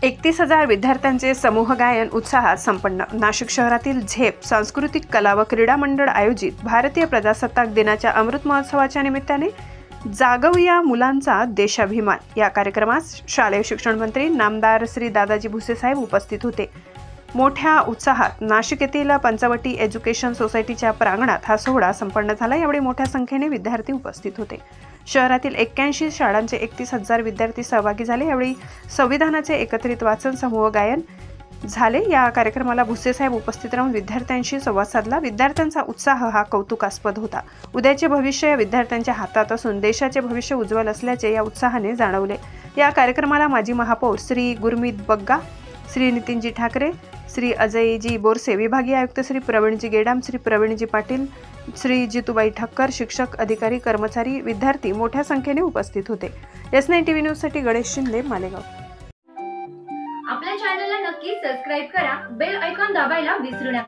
31,000 विद्यार्थ्यांचे समूह गायन उत्साहात संपन्न। नाशिक शहरातील झेप सांस्कृतिक कला व क्रीडा मंडळ आयोजित भारतीय प्रजासत्ताक दिनाच्या अमृत महोत्सवाच्या निमित्ताने जागवूया मुलांचा देशाभिमान या कार्यक्रमास शालेय शिक्षण मंत्री नामदार श्री दादाजी भुसे साहेब उपस्थित होते। मोठ्या उत्साहात नाशिक येथील पंचवटी एज्युकेशन सोसायटीच्या प्रांगणात हा सोहळा संपन्न झाला। यावेळी मोठ्या संख्येने विद्यार्थी उपस्थित होते। शहरातील 81 शाळांचे 31,000 विद्यार्थी सहभागी झाले। यावेळी संविधानाचे एकत्रित वाचन समूह गायन झाले। या कार्यक्रमाला भुसे साहेब उपस्थित राहून विद्यार्थ्यांशी संवाद साधला। विद्यार्थ्यांचा उत्साह हा कौतुकास्पद होता। उद्याचे भविष्य या विद्यार्थ्यांच्या हातात असून देशाचे भविष्य उज्ज्वल असल्याचे या उत्साहाने जाणवले। या कार्यक्रमाला माजी महापौर श्री गुरमीत बग्गा, श्री नितीनजी ठाकरे, श्री अजयजी बोरसे, विभागीय आयुक्त श्री प्रवीणजी गेडाम, श्री प्रवीणजी पाटील, श्री जितूबाई ठक्कर, शिक्षक, अधिकारी, कर्मचारी, विद्यार्थी मोठ्या संख्येने उपस्थित होते। S9 TV न्यूज साठी गणेश शिंदे, मालेगाव। आपल्या चॅनलला नक्की सबस्क्राइब करा, बेल आयकॉन दाबायला विसरू नका।